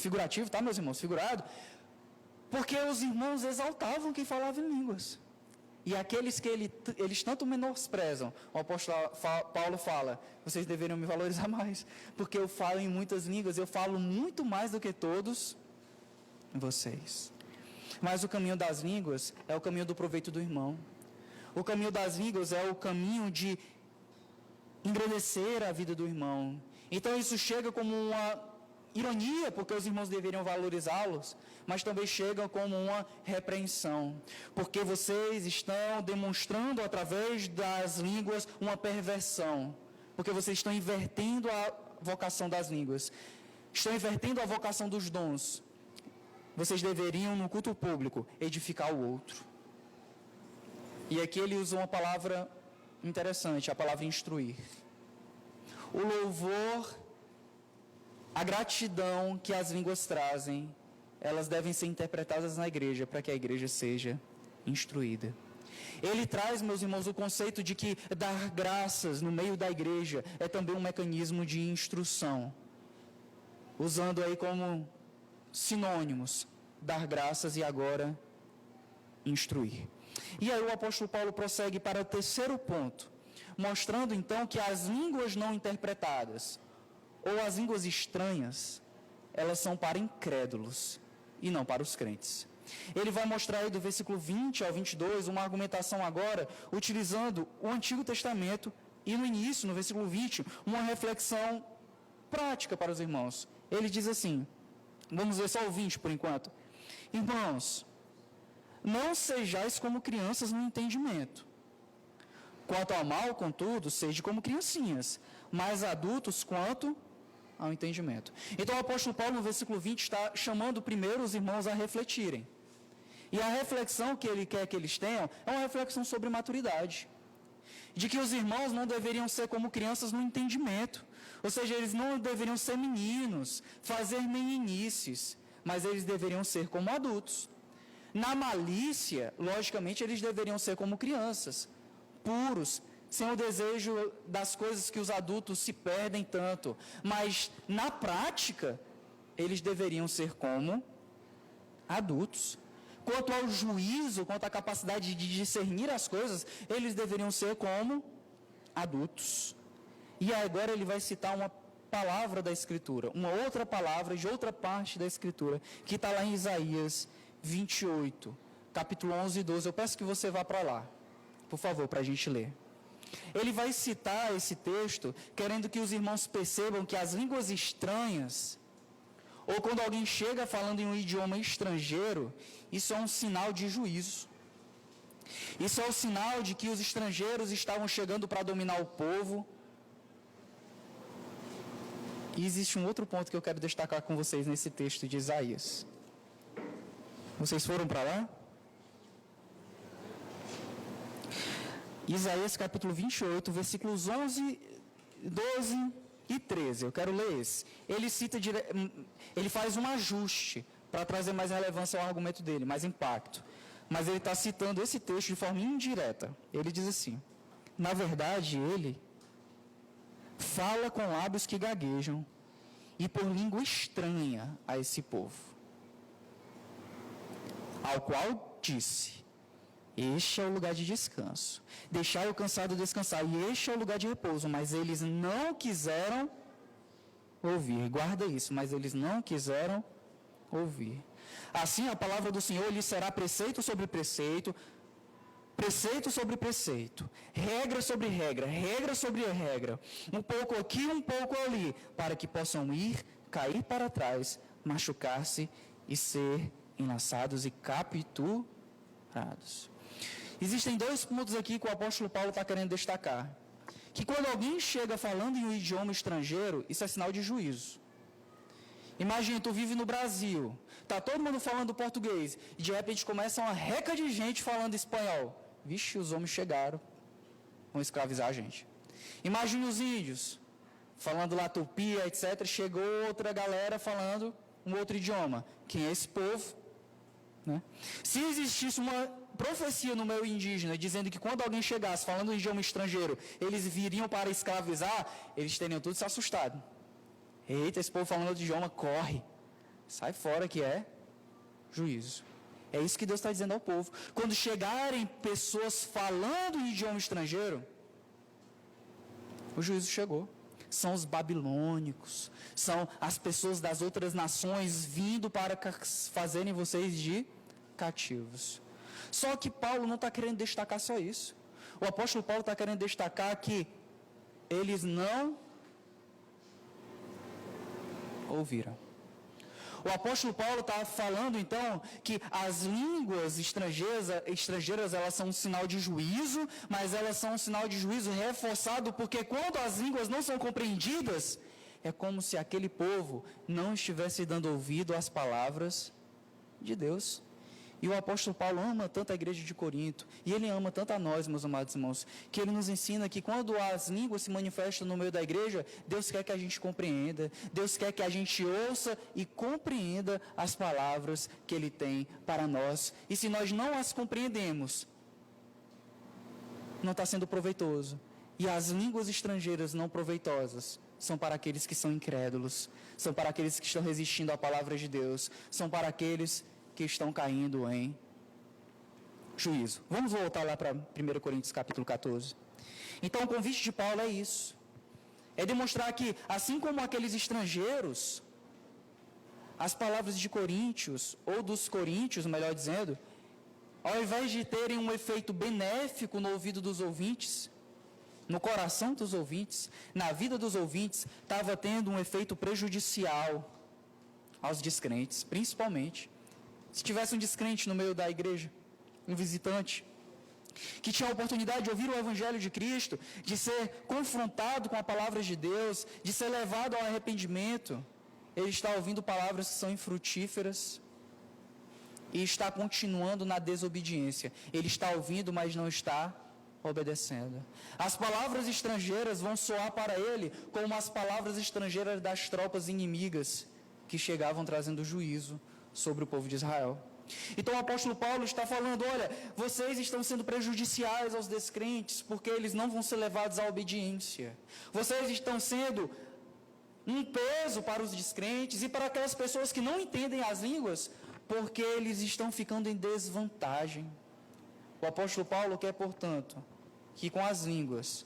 figurativo, tá, meus irmãos? Figurado. Porque os irmãos exaltavam quem falava em línguas. E aqueles que eles tanto menosprezam, o apóstolo Paulo fala, vocês deveriam me valorizar mais, porque eu falo em muitas línguas, eu falo muito mais do que todos vocês. Mas o caminho das línguas é o caminho do proveito do irmão. O caminho das línguas é o caminho de engrandecer a vida do irmão. Então isso chega como uma ironia, porque os irmãos deveriam valorizá-los, mas também chega como uma repreensão, porque vocês estão demonstrando através das línguas uma perversão, porque vocês estão invertendo a vocação das línguas, estão invertendo a vocação dos dons. Vocês deveriam, no culto público, edificar o outro. E aqui ele usa uma palavra interessante, a palavra instruir. O louvor, a gratidão que as línguas trazem, elas devem ser interpretadas na igreja, para que a igreja seja instruída. Ele traz, meus irmãos, o conceito de que dar graças no meio da igreja é também um mecanismo de instrução, usando aí como sinônimos, dar graças e agora instruir. E aí o apóstolo Paulo prossegue para o terceiro ponto, mostrando então que as línguas não interpretadas, ou as línguas estranhas, elas são para incrédulos e não para os crentes. Ele vai mostrar aí do versículo 20 ao 22 uma argumentação agora, utilizando o Antigo Testamento e no início, no versículo 20, uma reflexão prática para os irmãos. Ele diz assim, vamos ver só o 20 por enquanto. Irmãos, não sejais como crianças no entendimento. Quanto ao mal, contudo, sede como criancinhas, mais adultos quanto ao entendimento. Então o apóstolo Paulo, no versículo 20, está chamando primeiro os irmãos a refletirem. E a reflexão que ele quer que eles tenham é uma reflexão sobre maturidade. De que os irmãos não deveriam ser como crianças no entendimento. Ou seja, eles não deveriam ser meninos, fazer meninices, mas eles deveriam ser como adultos. Na malícia, logicamente, eles deveriam ser como crianças, puros, sem o desejo das coisas que os adultos se perdem tanto. Mas, na prática, eles deveriam ser como adultos. Quanto ao juízo, quanto à capacidade de discernir as coisas, eles deveriam ser como adultos. E agora ele vai citar uma palavra da Escritura, uma outra palavra de outra parte da Escritura, que está lá em Isaías 28, capítulo 11 e 12. Eu peço que você vá para lá, por favor, para a gente ler. Ele vai citar esse texto, querendo que os irmãos percebam que as línguas estranhas, ou quando alguém chega falando em um idioma estrangeiro, isso é um sinal de juízo. Isso é o sinal de que os estrangeiros estavam chegando para dominar o povo. E existe um outro ponto que eu quero destacar com vocês nesse texto de Isaías. Vocês foram para lá? Isaías capítulo 28, versículos 11, 12 e 13. Eu quero ler esse. Ele faz um ajuste para trazer mais relevância ao argumento dele, mais impacto. Mas ele está citando esse texto de forma indireta. Ele diz assim: na verdade, ele fala com lábios que gaguejam e por língua estranha a esse povo, ao qual disse: este é o lugar de descanso, deixai o cansado descansar, e este é o lugar de repouso. Mas eles não quiseram ouvir. Guarda isso, mas eles não quiseram ouvir. Assim a palavra do Senhor lhes será preceito sobre preceito, preceito sobre preceito, regra sobre regra, regra sobre regra, um pouco aqui, um pouco ali, para que possam ir, cair para trás, machucar-se e ser enlaçados e capturados. Existem dois pontos aqui que o apóstolo Paulo está querendo destacar. Que quando alguém chega falando em um idioma estrangeiro, isso é sinal de juízo. Imagina, tu vive no Brasil, tá todo mundo falando português, e de repente começa uma reca de gente falando espanhol. Vixe, os homens chegaram, vão escravizar a gente. Imagine os índios, falando lá tupia, etc. Chegou outra galera falando um outro idioma. Quem é esse povo? Né? Se existisse uma profecia no meio indígena dizendo que quando alguém chegasse falando um idioma estrangeiro, eles viriam para escravizar, eles teriam tudo se assustado. Eita, esse povo falando outro idioma, corre. Sai fora que é juízo. É isso que Deus está dizendo ao povo. Quando chegarem pessoas falando em idioma estrangeiro, o juízo chegou. São os babilônicos, são as pessoas das outras nações vindo para fazerem vocês de cativos. Só que Paulo não está querendo destacar só isso. O apóstolo Paulo está querendo destacar que eles não ouviram. O apóstolo Paulo está falando, então, que as línguas estrangeiras, elas são um sinal de juízo, mas elas são um sinal de juízo reforçado, porque quando as línguas não são compreendidas, é como se aquele povo não estivesse dando ouvido às palavras de Deus. E o apóstolo Paulo ama tanto a igreja de Corinto, e ele ama tanto a nós, meus amados irmãos, que ele nos ensina que quando as línguas se manifestam no meio da igreja, Deus quer que a gente compreenda, Deus quer que a gente ouça e compreenda as palavras que ele tem para nós. E se nós não as compreendemos, não está sendo proveitoso. E as línguas estrangeiras não proveitosas são para aqueles que são incrédulos, são para aqueles que estão resistindo à palavra de Deus, são para aqueles que estão caindo em juízo. Vamos voltar lá para 1 Coríntios capítulo 14. Então o convite de Paulo é isso. É demonstrar que, assim como aqueles estrangeiros, as palavras de Coríntios, ou dos coríntios, melhor dizendo, ao invés de terem um efeito benéfico no ouvido dos ouvintes, no coração dos ouvintes, na vida dos ouvintes, estava tendo um efeito prejudicial aos descrentes, principalmente. Se tivesse um descrente no meio da igreja, um visitante, que tinha a oportunidade de ouvir o Evangelho de Cristo, de ser confrontado com a palavra de Deus, de ser levado ao arrependimento, ele está ouvindo palavras que são infrutíferas e está continuando na desobediência. Ele está ouvindo, mas não está obedecendo. As palavras estrangeiras vão soar para ele como as palavras estrangeiras das tropas inimigas que chegavam trazendo juízo sobre o povo de Israel. Então o apóstolo Paulo está falando, olha, vocês estão sendo prejudiciais aos descrentes, porque eles não vão ser levados à obediência. Vocês estão sendo um peso para os descrentes e para aquelas pessoas que não entendem as línguas, porque eles estão ficando em desvantagem. O apóstolo Paulo quer, portanto, que com as línguas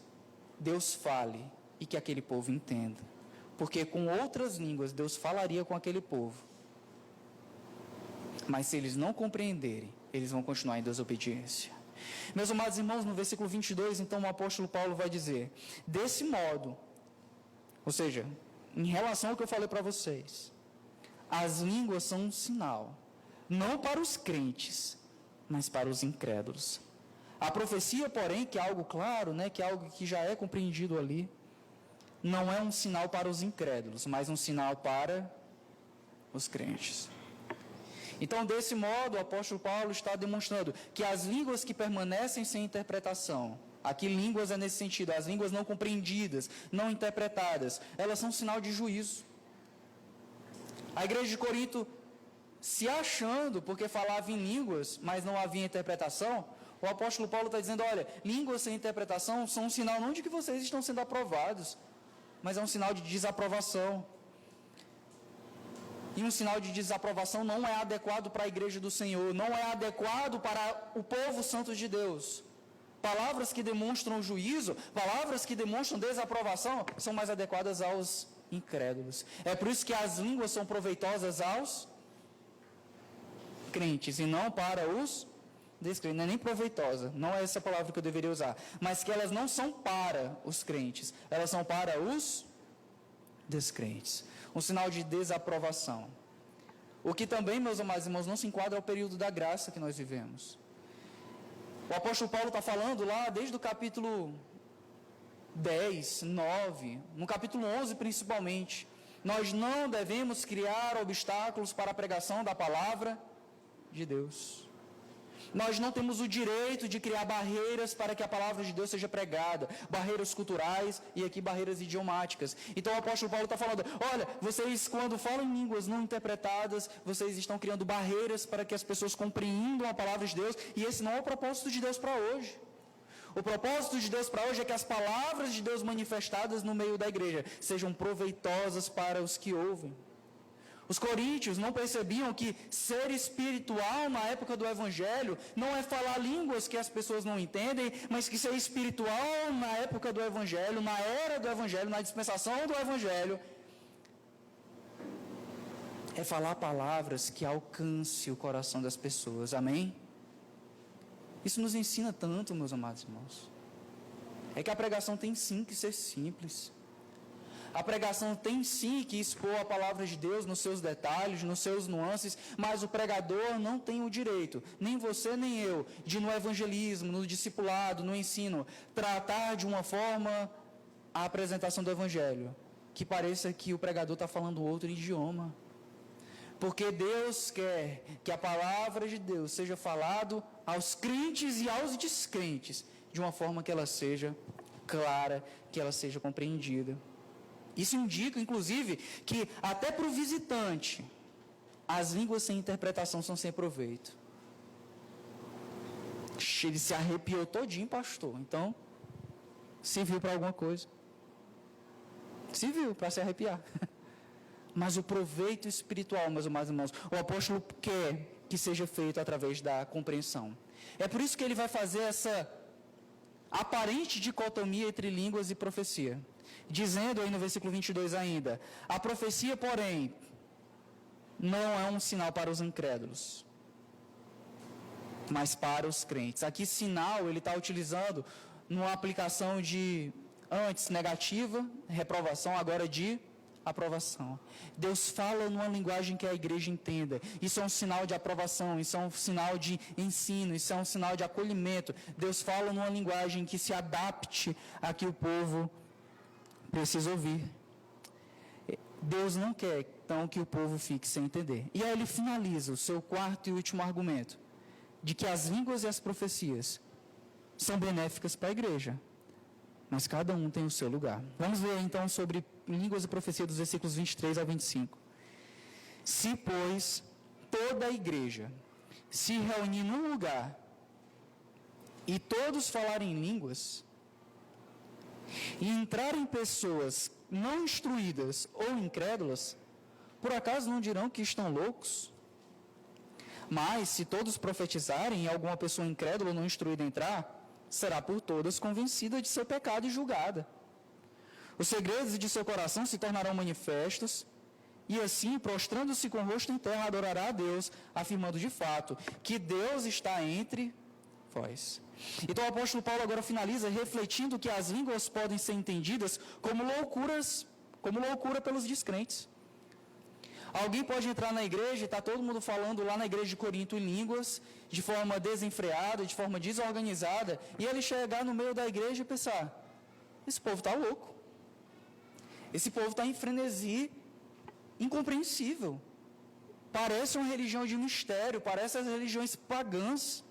Deus fale e que aquele povo entenda. Porque com outras línguas Deus falaria com aquele povo. Mas se eles não compreenderem, eles vão continuar em desobediência. Meus amados irmãos, no versículo 22, então o apóstolo Paulo vai dizer, desse modo, ou seja, em relação ao que eu falei para vocês, as línguas são um sinal, não para os crentes, mas para os incrédulos. A profecia, porém, que é algo claro, que é algo que já é compreendido ali, não é um sinal para os incrédulos, mas um sinal para os crentes. Então, desse modo, o apóstolo Paulo está demonstrando que as línguas que permanecem sem interpretação, aqui línguas é nesse sentido, as línguas não compreendidas, não interpretadas, elas são um sinal de juízo. A igreja de Corinto, se achando, porque falava em línguas, mas não havia interpretação, o apóstolo Paulo está dizendo, olha, línguas sem interpretação são um sinal não de que vocês estão sendo aprovados, mas é um sinal de desaprovação. E um sinal de desaprovação não é adequado para a igreja do Senhor, não é adequado para o povo santo de Deus. Palavras que demonstram juízo, palavras que demonstram desaprovação, são mais adequadas aos incrédulos. É por isso que as línguas são proveitosas aos crentes e não para os descrentes. Não é nem proveitosa, não é essa palavra que eu deveria usar, mas que elas não são para os crentes, elas são para os descrentes. Um sinal de desaprovação. O que também, meus amados irmãos, não se enquadra ao período da graça que nós vivemos. O apóstolo Paulo está falando lá desde o capítulo 10, 9, no capítulo 11 principalmente. Nós não devemos criar obstáculos para a pregação da palavra de Deus. Nós não temos o direito de criar barreiras para que a palavra de Deus seja pregada, barreiras culturais e aqui barreiras idiomáticas. Então o apóstolo Paulo está falando, olha, vocês quando falam em línguas não interpretadas, vocês estão criando barreiras para que as pessoas compreendam a palavra de Deus, e esse não é o propósito de Deus para hoje. O propósito de Deus para hoje é que as palavras de Deus manifestadas no meio da igreja sejam proveitosas para os que ouvem. Os coríntios não percebiam que ser espiritual na época do Evangelho não é falar línguas que as pessoas não entendem, mas que ser espiritual na época do Evangelho, na era do Evangelho, na dispensação do Evangelho, é falar palavras que alcancem o coração das pessoas. Amém? Isso nos ensina tanto, meus amados irmãos. É que a pregação tem sim que ser simples. A pregação tem sim que expor a palavra de Deus nos seus detalhes, nos seus nuances, mas o pregador não tem o direito, nem você nem eu, de no evangelismo, no discipulado, no ensino, tratar de uma forma a apresentação do evangelho, que pareça que o pregador está falando outro idioma. Porque Deus quer que a palavra de Deus seja falada aos crentes e aos descrentes, de uma forma que ela seja clara, que ela seja compreendida. Isso indica, inclusive, que até para o visitante, as línguas sem interpretação são sem proveito. Ele se arrepiou todinho, pastor. Então, serviu para alguma coisa. Serviu para se arrepiar. Mas o proveito espiritual, meus amados irmãos, o apóstolo quer que seja feito através da compreensão. É por isso que ele vai fazer essa aparente dicotomia entre línguas e profecia. Dizendo aí no versículo 22 ainda, a profecia, porém, não é um sinal para os incrédulos, mas para os crentes. Aqui sinal ele está utilizando numa aplicação de antes negativa, reprovação, agora de aprovação. Deus fala numa linguagem que a igreja entenda. Isso é um sinal de aprovação, isso é um sinal de ensino, isso é um sinal de acolhimento. Deus fala numa linguagem que se adapte a que o povo precisa ouvir. Deus não quer, então, que o povo fique sem entender. E aí ele finaliza o seu quarto e último argumento, de que as línguas e as profecias são benéficas para a igreja, mas cada um tem o seu lugar. Vamos ver, então, sobre línguas e profecia dos versículos 23 a 25. Se, pois, toda a igreja se reunir num lugar e todos falarem línguas, e entrarem pessoas não instruídas ou incrédulas, por acaso não dirão que estão loucos? Mas, se todos profetizarem e alguma pessoa incrédula ou não instruída entrar, será por todas convencida de seu pecado e julgada. Os segredos de seu coração se tornarão manifestos, e assim, prostrando-se com o rosto em terra, adorará a Deus, afirmando de fato que Deus está entre vós. Então o apóstolo Paulo agora finaliza refletindo que as línguas podem ser entendidas como loucura pelos descrentes. Alguém pode entrar na igreja e está todo mundo falando lá na igreja de Corinto em línguas, de forma desenfreada, de forma desorganizada, e ele chegar no meio da igreja e pensar, esse povo está louco. Esse povo está em frenesi incompreensível. Parece uma religião de mistério, parece as religiões pagãs.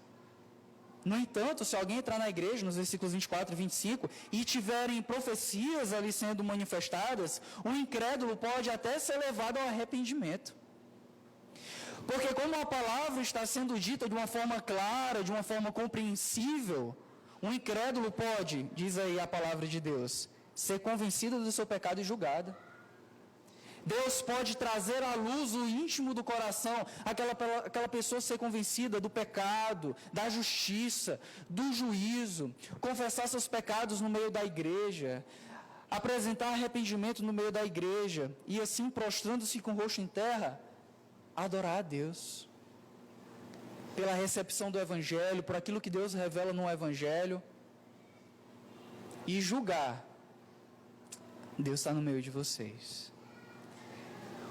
No entanto, se alguém entrar na igreja, nos versículos 24 e 25, e tiverem profecias ali sendo manifestadas, o incrédulo pode até ser levado ao arrependimento. Porque como a palavra está sendo dita de uma forma clara, de uma forma compreensível, o incrédulo pode, diz aí a palavra de Deus, ser convencido do seu pecado e julgado. Deus pode trazer à luz o íntimo do coração, aquela pessoa ser convencida do pecado, da justiça, do juízo, confessar seus pecados no meio da igreja, apresentar arrependimento no meio da igreja, e assim, prostrando-se com o rosto em terra, adorar a Deus. Pela recepção do Evangelho, por aquilo que Deus revela no Evangelho, e julgar, Deus está no meio de vocês.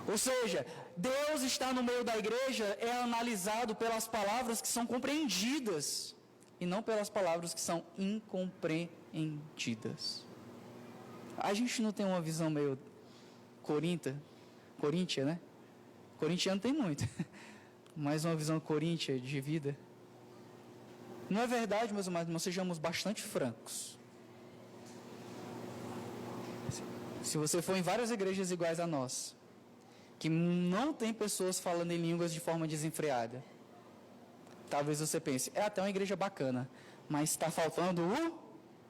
Ou seja, Deus está no meio da igreja é analisado pelas palavras que são compreendidas e não pelas palavras que são incompreendidas. A gente não tem uma visão meio coríntia, né? Corintiano tem muito, mas uma visão coríntia de vida. Não é verdade, meus amados irmãos, sejamos bastante francos. Se você for em várias igrejas iguais a nós, que não tem pessoas falando em línguas de forma desenfreada, Talvez você pense, é até uma igreja bacana, mas está faltando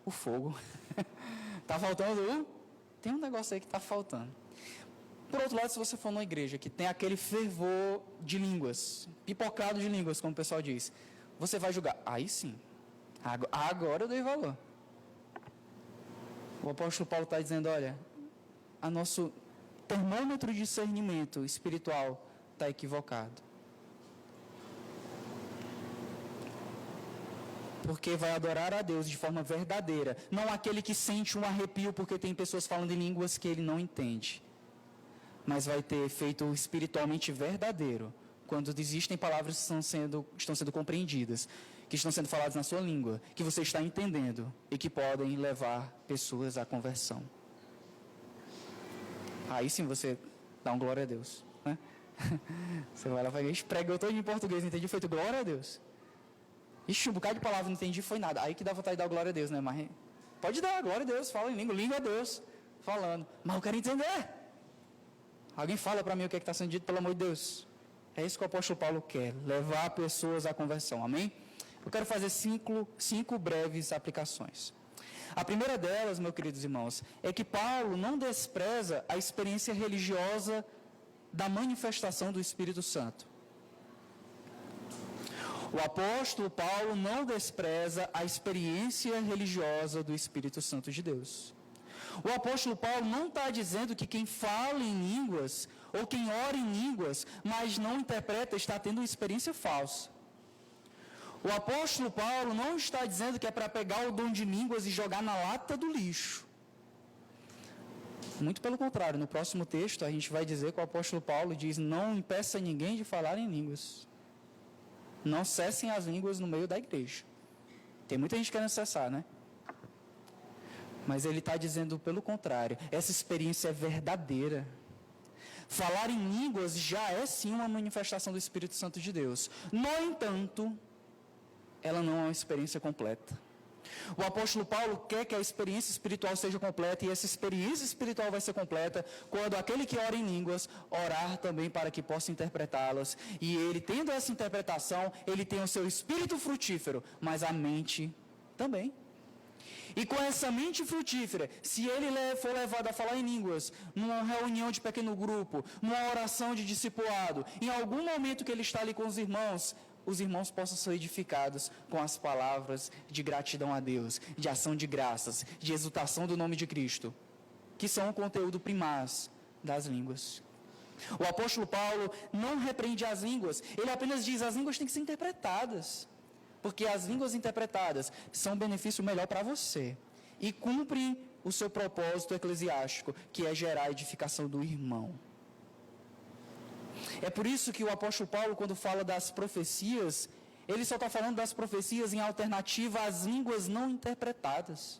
o fogo. Está faltando tem um negócio aí que está faltando. Por outro lado, se você for numa igreja que tem aquele fervor de línguas, pipocado de línguas, como o pessoal diz, você vai julgar. Aí sim, agora eu dei valor. O apóstolo Paulo está dizendo, olha, a nosso termômetro de discernimento espiritual está equivocado. Porque vai adorar a Deus de forma verdadeira, não aquele que sente um arrepio porque tem pessoas falando em línguas que ele não entende. Mas vai ter efeito espiritualmente verdadeiro, quando existem palavras que estão sendo compreendidas, que estão sendo faladas na sua língua, que você está entendendo e que podem levar pessoas à conversão. Aí sim você dá um glória a Deus, né? Você vai lá para a igreja, pregou todo em português, não entendi, feito glória a Deus. Ixi, um bocado de palavra não entendi, foi nada. Aí que dá vontade de dar glória a Deus, né? Mas pode dar, glória a Deus, fala em língua a Deus, falando. Mas eu quero entender. Alguém fala para mim o que está sendo dito, pelo amor de Deus. É isso que o apóstolo Paulo quer, levar pessoas à conversão, amém? Eu quero fazer cinco breves aplicações. A primeira delas, meus queridos irmãos, é que Paulo não despreza a experiência religiosa da manifestação do Espírito Santo. O apóstolo Paulo não despreza a experiência religiosa do Espírito Santo de Deus. O apóstolo Paulo não está dizendo que quem fala em línguas, ou quem ora em línguas, mas não interpreta, está tendo uma experiência falsa. O apóstolo Paulo não está dizendo que é para pegar o dom de línguas e jogar na lata do lixo. Muito pelo contrário, no próximo texto a gente vai dizer que o apóstolo Paulo diz, não impeça ninguém de falar em línguas. Não cessem as línguas no meio da igreja. Tem muita gente querendo cessar, né? Mas ele está dizendo pelo contrário. Essa experiência é verdadeira. Falar em línguas já é sim uma manifestação do Espírito Santo de Deus. No entanto, ela não é uma experiência completa. O apóstolo Paulo quer que a experiência espiritual seja completa, e essa experiência espiritual vai ser completa quando aquele que ora em línguas, orar também para que possa interpretá-las, e ele tendo essa interpretação, ele tem o seu espírito frutífero, mas a mente também. E com essa mente frutífera, se ele for levado a falar em línguas, numa reunião de pequeno grupo, numa oração de discipulado, em algum momento que ele está ali com os irmãos possam ser edificados com as palavras de gratidão a Deus, de ação de graças, de exultação do nome de Cristo, que são o conteúdo primaz das línguas. O apóstolo Paulo não repreende as línguas, ele apenas diz, as línguas têm que ser interpretadas, porque as línguas interpretadas são um benefício melhor para você, e cumprem o seu propósito eclesiástico, que é gerar a edificação do irmão. É por isso que o apóstolo Paulo, quando fala das profecias, ele só está falando das profecias em alternativa às línguas não interpretadas.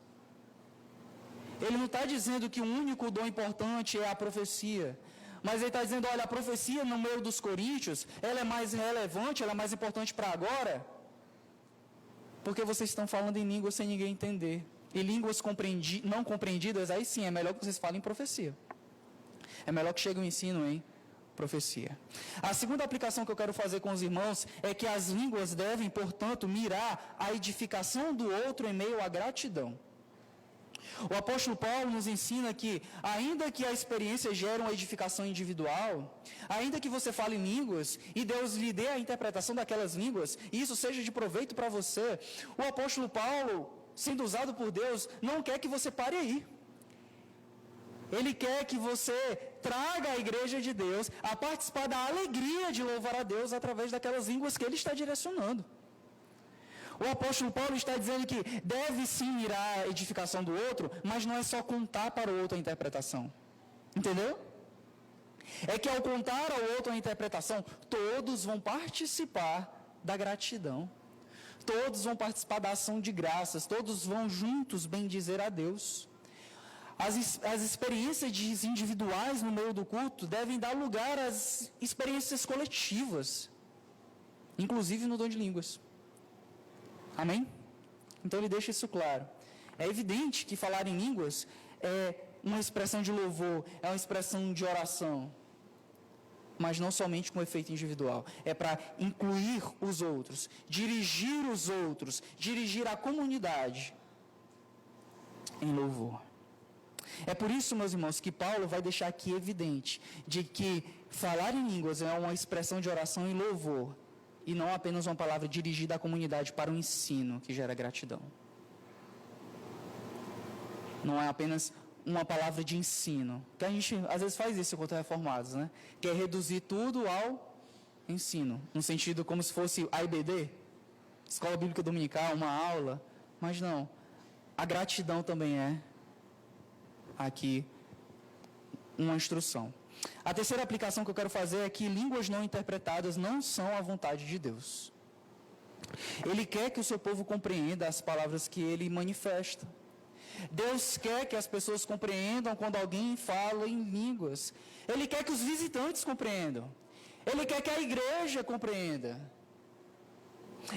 Ele não está dizendo que o único dom importante é a profecia, mas ele está dizendo, olha, a profecia no meio dos coríntios, ela é mais relevante, ela é mais importante para agora, porque vocês estão falando em línguas sem ninguém entender. E línguas não compreendidas, aí sim, é melhor que vocês falem em profecia. É melhor que chegue o ensino em profecia. A segunda aplicação que eu quero fazer com os irmãos é que as línguas devem, portanto, mirar a edificação do outro em meio à gratidão. O apóstolo Paulo nos ensina que, ainda que a experiência gere uma edificação individual, ainda que você fale em línguas e Deus lhe dê a interpretação daquelas línguas, e isso seja de proveito para você, o apóstolo Paulo, sendo usado por Deus, não quer que você pare aí. Ele quer que você traga a igreja de Deus a participar da alegria de louvar a Deus através daquelas línguas que ele está direcionando. O apóstolo Paulo está dizendo que deve sim mirar a edificação do outro, mas não é só contar para o outro a interpretação. Entendeu? É que ao contar ao outro a interpretação, todos vão participar da gratidão. Todos vão participar da ação de graças, todos vão juntos bendizer a Deus. As experiências individuais no meio do culto devem dar lugar às experiências coletivas, inclusive no dom de línguas. Amém? Então ele deixa isso claro. É evidente que falar em línguas é uma expressão de louvor, é uma expressão de oração. mas não somente com efeito individual. É para incluir os outros, dirigir os outros, dirigir a comunidade em louvor. É por isso, meus irmãos, que Paulo vai deixar aqui evidente de que falar em línguas é uma expressão de oração e louvor, e não apenas uma palavra dirigida à comunidade para o ensino que gera gratidão. Não é apenas uma palavra de ensino, que a gente às vezes faz isso enquanto reformados, né? Que é reduzir tudo ao ensino, no sentido como se fosse AIBD, Escola Bíblica Dominical, uma aula, mas não. A gratidão também é aqui uma instrução. A terceira aplicação que eu quero fazer é que línguas não interpretadas não são a vontade de Deus. Ele quer que o seu povo compreenda as palavras que ele manifesta. Deus quer que as pessoas compreendam quando alguém fala em línguas. Ele quer que os visitantes compreendam. Ele quer que a igreja compreenda.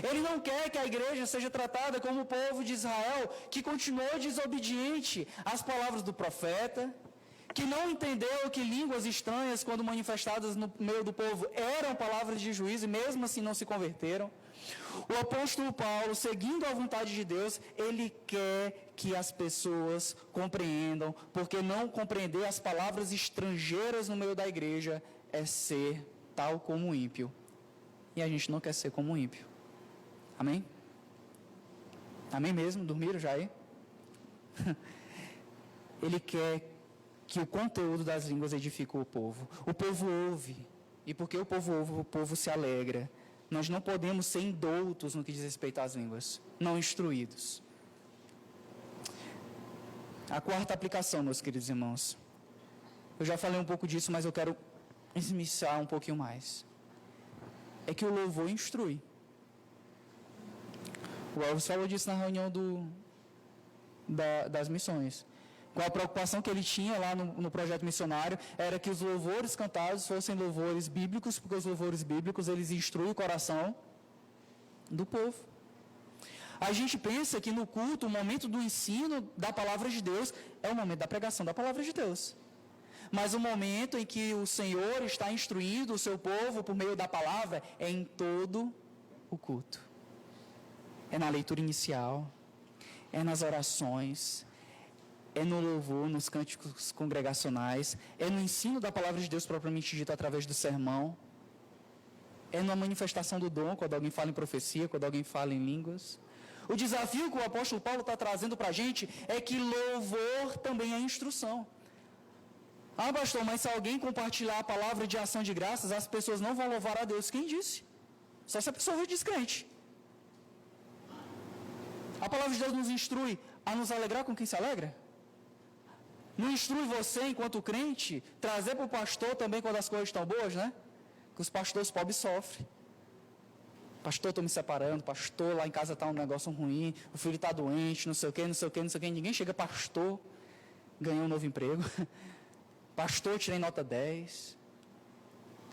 Ele não quer que a igreja seja tratada como o povo de Israel, que continuou desobediente às palavras do profeta, que não entendeu que línguas estranhas, quando manifestadas no meio do povo, eram palavras de juízo e mesmo assim não se converteram. O apóstolo Paulo, seguindo a vontade de Deus, ele quer que as pessoas compreendam, porque não compreender as palavras estrangeiras no meio da igreja é ser tal como o ímpio. E a gente não quer ser como o ímpio. Amém? Amém mesmo? Dormiram já aí? Ele quer que o conteúdo das línguas edifique o povo. O povo ouve. E porque o povo ouve, o povo se alegra. Nós não podemos ser indoutos no que diz respeito às línguas, não instruídos. A quarta aplicação, meus queridos irmãos. Eu já falei um pouco disso, mas eu quero esmiuçar um pouquinho mais. É que o louvor instrui. O Elvis falou disso na reunião das missões. Qual a preocupação que ele tinha lá no projeto missionário era que os louvores cantados fossem louvores bíblicos, porque os louvores bíblicos, eles instruem o coração do povo. A gente pensa que no culto, o momento do ensino da palavra de Deus é o momento da pregação da palavra de Deus. Mas o momento em que o Senhor está instruindo o seu povo por meio da palavra é em todo o culto. É na leitura inicial, é nas orações, é no louvor, nos cânticos congregacionais, é no ensino da palavra de Deus propriamente dito através do sermão, é na manifestação do dom, quando alguém fala em profecia, quando alguém fala em línguas. O desafio que o apóstolo Paulo está trazendo para a gente é que louvor também é instrução. Ah, pastor, mas se alguém compartilhar a palavra de ação de graças, as pessoas não vão louvar a Deus. Quem disse? Só se a pessoa for descrente. A palavra de Deus nos instrui a nos alegrar com quem se alegra? Não instrui você, enquanto crente, trazer para o pastor também quando as coisas estão boas, né? Que os pastores pobres sofrem. Pastor, estou me separando. Pastor, lá em casa está um negócio ruim. O filho está doente, não sei o quê, não sei o quê, não sei o quê. Ninguém chega, pastor, ganhou um novo emprego. Pastor, tirei nota 10.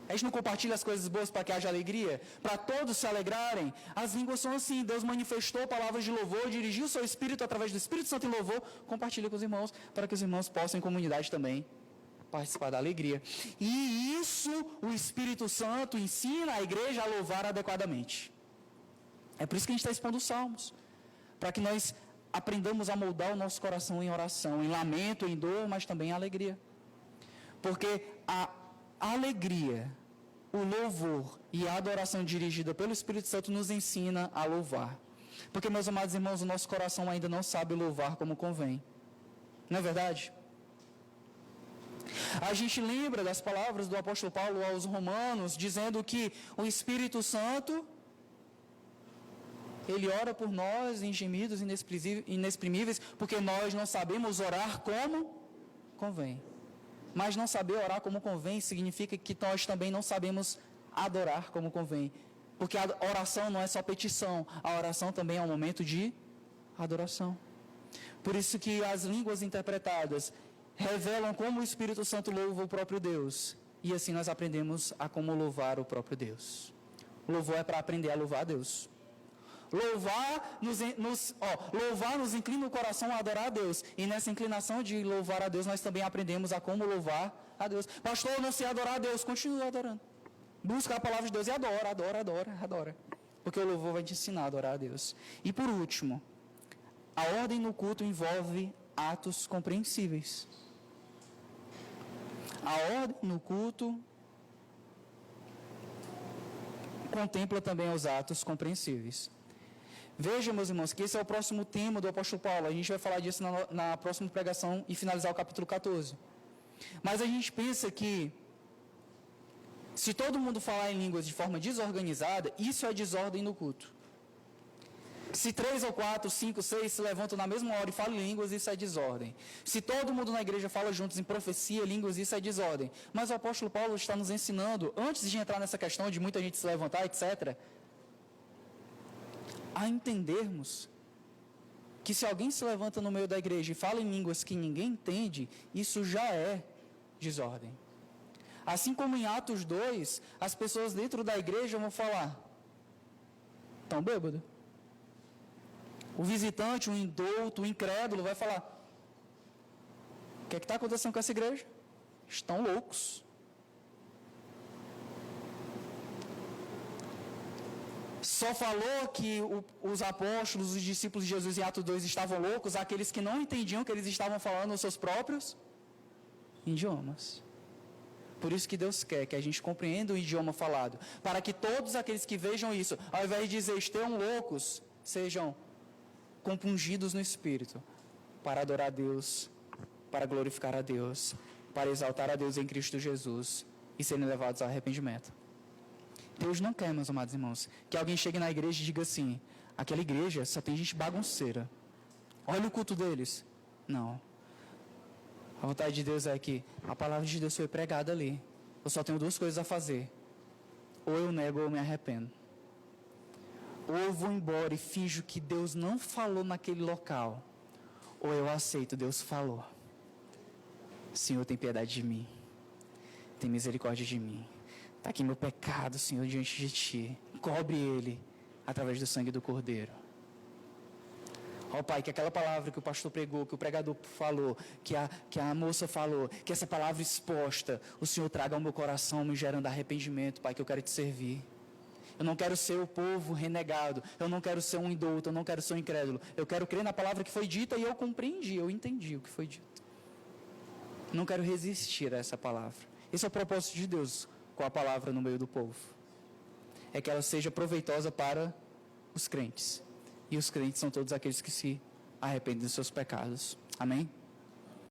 A gente não compartilha as coisas boas para que haja alegria? Para todos se alegrarem? As línguas são assim. Deus manifestou palavras de louvor, dirigiu o seu Espírito através do Espírito Santo em louvor. Compartilha com os irmãos, para que os irmãos possam, em comunidade também, participar da alegria. E isso o Espírito Santo ensina a igreja a louvar adequadamente. É por isso que a gente está expondo os salmos. Para que nós aprendamos a moldar o nosso coração em oração, em lamento, em dor, mas também em alegria. Porque a alegria, o louvor e a adoração dirigida pelo Espírito Santo nos ensina a louvar. Porque, meus amados irmãos, o nosso coração ainda não sabe louvar como convém. Não é verdade? A gente lembra das palavras do apóstolo Paulo aos Romanos, dizendo que o Espírito Santo, ele ora por nós em gemidos inexprimíveis, porque nós não sabemos orar como convém. Mas não saber orar como convém significa que nós também não sabemos adorar como convém. Porque a oração não é só petição, a oração também é um momento de adoração. Por isso que as línguas interpretadas revelam como o Espírito Santo louva o próprio Deus. E assim nós aprendemos a como louvar o próprio Deus. O louvor é para aprender a louvar a Deus. Louvar nos inclina o coração a adorar a Deus. E nessa inclinação de louvar a Deus, nós também aprendemos a como louvar a Deus. Pastor, eu não sei adorar a Deus. Continue adorando. Busca a palavra de Deus e adora. Porque o louvor vai te ensinar a adorar a Deus. E por último, a ordem no culto envolve atos compreensíveis. A ordem no culto contempla também os atos compreensíveis. Veja, meus irmãos, que esse é o próximo tema do apóstolo Paulo. A gente vai falar disso na próxima pregação e finalizar o capítulo 14. Mas a gente pensa que, se todo mundo falar em línguas de forma desorganizada, isso é desordem no culto. Se 3 ou 4, 5, 6 se levantam na mesma hora e falam em línguas, isso é desordem. Se todo mundo na igreja fala juntos em profecia, línguas, isso é desordem. Mas o apóstolo Paulo está nos ensinando, antes de entrar nessa questão de muita gente se levantar, etc., a entendermos que se alguém se levanta no meio da igreja e fala em línguas que ninguém entende, isso já é desordem. Assim como em Atos 2, as pessoas dentro da igreja vão falar: estão bêbados? O visitante, o indouto, o incrédulo vai falar: o que está acontecendo com essa igreja? Estão loucos. Só falou que os apóstolos, os discípulos de Jesus em Atos 2 estavam loucos, aqueles que não entendiam que eles estavam falando os seus próprios idiomas. Por isso que Deus quer que a gente compreenda o idioma falado, para que todos aqueles que vejam isso, ao invés de dizer estejam loucos, sejam compungidos no Espírito, para adorar a Deus, para glorificar a Deus, para exaltar a Deus em Cristo Jesus e serem levados ao arrependimento. Deus não quer, meus amados irmãos, que alguém chegue na igreja e diga assim: aquela igreja só tem gente bagunceira. Olha o culto deles. Não. A vontade de Deus é que a palavra de Deus foi pregada ali. Eu só tenho 2 coisas a fazer. Ou eu nego ou eu me arrependo. Ou eu vou embora e finjo que Deus não falou naquele local. Ou eu aceito, Deus falou. Senhor, tem piedade de mim. Tem misericórdia de mim. Está aqui meu pecado, Senhor, diante de Ti. Cobre ele através do sangue do Cordeiro. Ó Pai, que aquela palavra que o pastor pregou, que o pregador falou, que a moça falou, que essa palavra exposta, o Senhor traga ao meu coração, me gerando arrependimento, Pai, que eu quero Te servir. Eu não quero ser o povo renegado, eu não quero ser um indouto, eu não quero ser um incrédulo. Eu quero crer na palavra que foi dita e eu compreendi, eu entendi o que foi dito. Não quero resistir a essa palavra. Esse é o propósito de Deus com a palavra no meio do povo. É que ela seja proveitosa para os crentes. E os crentes são todos aqueles que se arrependem dos seus pecados. Amém?